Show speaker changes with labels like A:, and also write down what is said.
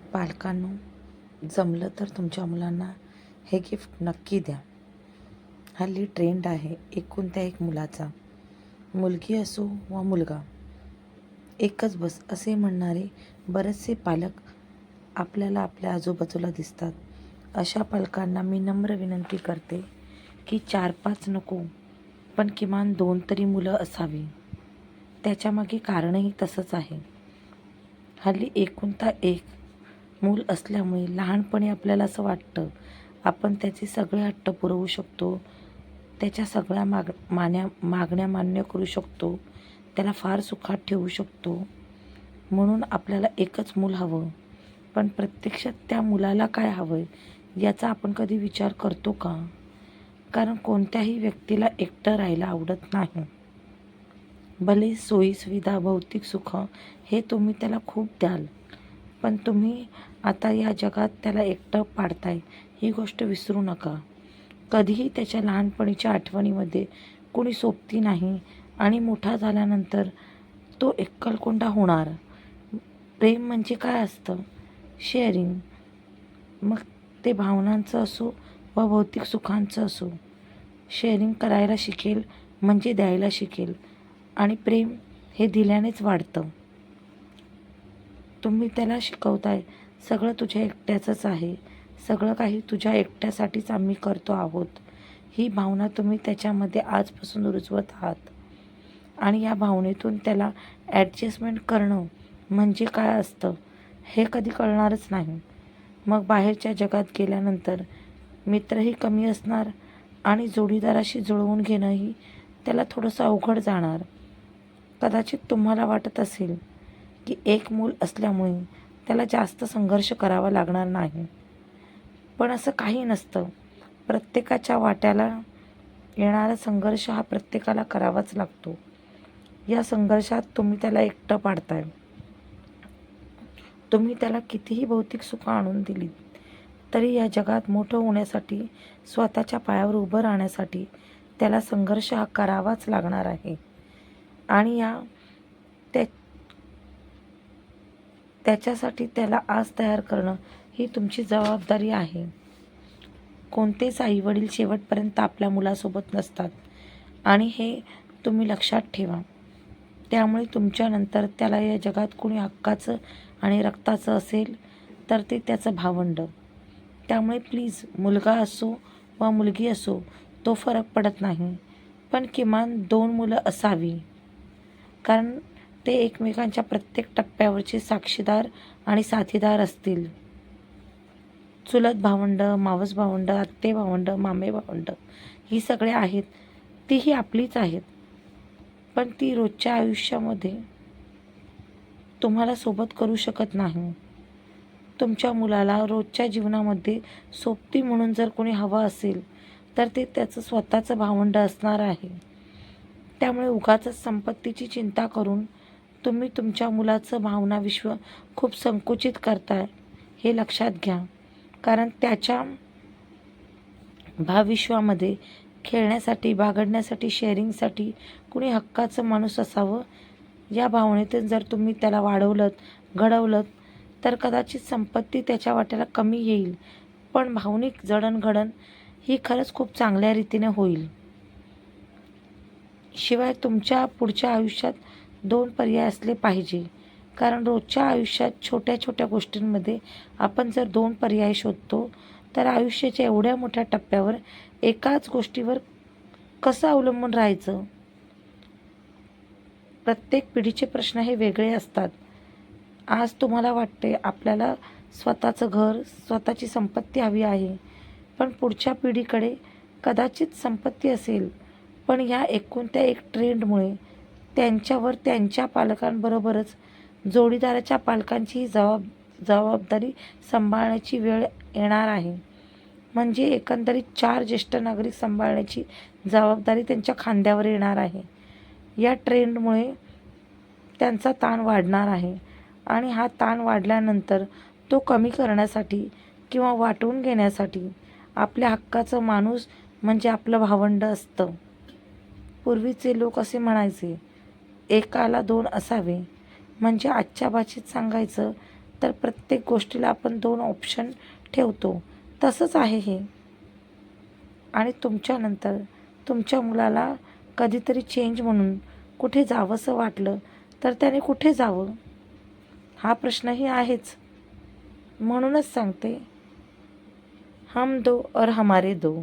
A: पालकांनो, जमलं तर तुमच्या मुलांना हे गिफ्ट नक्की द्या. हल्ली ट्रेंड आहे एकुलत्या एक मुलाचा, मुलगी असो वा मुलगा, एकच बस असे म्हणणारे बरेचसे पालक आपल्याला आपल्या आजूबाजूला दिसतात. अशा पालकांना मी नम्र विनंती करते की 4-5 नको, पण किमान 2 तरी मुलं असावी. त्याच्यामागे कारणही तसंच आहे. हल्ली एकुलता एक मूल असल्यामुळे लहानपणी आपल्याला असं वाटतं आपण त्याचे सगळे हट्ट पुरवू शकतो, त्याच्या सगळ्या मागण्या मान्य करू शकतो, त्याला फार सुखात ठेवू शकतो. म्हणून आपल्याला एकच मूल हवं. पण प्रत्यक्षात त्या मुलाला काय हवं याचा आपण कधी विचार करतो का? कारण कोणत्याही व्यक्तीला एकटं राहायला आवडत नाही. भले सोयीसुविधा, भौतिक सुख हे तुम्ही त्याला खूप द्याल, पण तुम्ही आता या जगात त्याला एकटं पाडताय ही गोष्ट विसरू नका. कधीही त्याच्या लहानपणीच्या आठवणीमध्ये कोणी सोबती नाही आणि मोठा झाल्यानंतर तो एकलकोंडा होणार. प्रेम म्हणजे काय असतं? शेअरिंग. मग ते भावनांचं असो वा भौतिक सुखांचं असो. शेअरिंग करायला शिकेल म्हणजे द्यायला शिकेल, आणि प्रेम हे दिल्यानेच वाढतं. तुम्ही त्याला शिकवताय सगळं तुझ्या एकट्याचंच आहे, सगळं काही तुझ्या एकट्यासाठीच आम्ही करतो आहोत, ही भावना तुम्ही त्याच्यामध्ये आजपासून रुजवत आहात. आणि या भावनेतून त्याला ॲडजस्टमेंट करणं म्हणजे काय असतं हे कधी कळणारच नाही. मग बाहेरच्या जगात गेल्यानंतर मित्रही कमी असणार आणि जोडीदाराशी जुळवून घेणंही त्याला थोडंसं अवघड जाणार. कदाचित तुम्हाला वाटत असेल की एक मूल असल्यामुळे त्याला जास्त संघर्ष करावा लागणार नाही, पण असं काही नसतं. प्रत्येकाच्या वाट्याला येणारा संघर्ष हा प्रत्येकाला करावाच लागतो. या संघर्षात तुम्ही त्याला एकटं पाडताय. तुम्ही त्याला कितीही भौतिक सुख आणून दिली तरी या जगात मोठं होण्यासाठी, स्वतःच्या पायावर उभं राहण्यासाठी त्याला संघर्ष हा करावाच लागणार आहे. आणि त्याच्यासाठी त्याला आज तयार करणं ही तुमची जबाबदारी आहे. कोणतेच आईवडील शेवटपर्यंत आपल्या मुलासोबत नसतात आणि हे तुम्ही लक्षात ठेवा. त्यामुळे तुमच्यानंतर त्याला या जगात कोणी हक्काचं आणि रक्ताचं असेल तर ते त्याचं भावंड. त्यामुळे प्लीज, मुलगा असो वा मुलगी असो तो फरक पडत नाही, पण किमान 2 मुलं असावी. कारण ते एकमेकांच्या प्रत्येक टप्प्यावरचे साक्षीदार आणि साथीदार असतील. चुलत भावंड, मावस भावंड, आत्ते भावंड, मामे भावंड ही सगळे आहेत, तीही आपलीच आहेत. पण ती रोजच्या आयुष्यामध्ये तुम्हाला सोबत करू शकत नाही. तुमच्या मुलाला रोजच्या जीवनामध्ये सोबती म्हणून जर कोणी हवं असेल तर ते त्याचं स्वतःचं भावंड असणार आहे. त्यामुळे उगाचच संपत्तीची चिंता करून तुम्ही तुमच्या मुलाचं भावना विश्व खूप संकुचित करताय हे लक्षात घ्या. कारण त्याच्या भावविश्वामध्ये खेळण्यासाठी, बागडण्यासाठी, शेअरिंगसाठी कुणी हक्काचं माणूस असावं या भावनेतून जर तुम्ही त्याला वाढवलंत, घडवलंत तर कदाचित संपत्ती त्याच्या वाट्याला कमी येईल, पण भावनिक जडणघडण ही खरंच खूप चांगल्या रीतीने होईल. शिवाय तुमच्या पुढच्या आयुष्यात 2 पर्याय असले पाहिजे. कारण रोजच्या आयुष्यात छोट्या छोट्या गोष्टींमध्ये आपण जर 2 पर्याय शोधतो तर आयुष्याच्या एवढ्या मोठ्या टप्प्यावर एकाच गोष्टीवर कसं अवलंबून राहायचं? प्रत्येक पिढीचे प्रश्न हे वेगळे असतात. आज तुम्हाला वाटते आपल्याला स्वतःचं घर, स्वतःची संपत्ती हवी आहे, पण पुढच्या पिढीकडे कदाचित संपत्ती असेल, पण या एकुलत्या एक ट्रेंडमुळे त्यांच्यावर त्यांच्या पालकांबरोबरच जोडीदाराच्या पालकांचीही जबाबदारी सांभाळण्याची वेळ येणार आहे. म्हणजे एकंदरीत 4 ज्येष्ठ नागरिक सांभाळण्याची जबाबदारी त्यांच्या खांद्यावर येणार आहे. या ट्रेंडमुळे त्यांचा ताण वाढणार आहे आणि हा ताण वाढल्यानंतर तो कमी करण्यासाठी किंवा वाटून घेण्यासाठी आपल्या हक्काचं माणूस म्हणजे आपलं भावंड असतं. पूर्वीचे लोक असे म्हणायचे, एकाला 2 असावे. म्हणजे आजच्या भाषेत सांगायचं तर प्रत्येक गोष्टीला आपण 2 ऑप्शन ठेवतो. तसंच आहे हे. आणि तुमच्यानंतर तुमच्या मुलाला कधीतरी चेंज म्हणून कुठे जावंसं वाटलं तर त्याने कुठे जावं? हा प्रश्नही आहेच. म्हणूनच सांगते, हम दो और हमारे दो.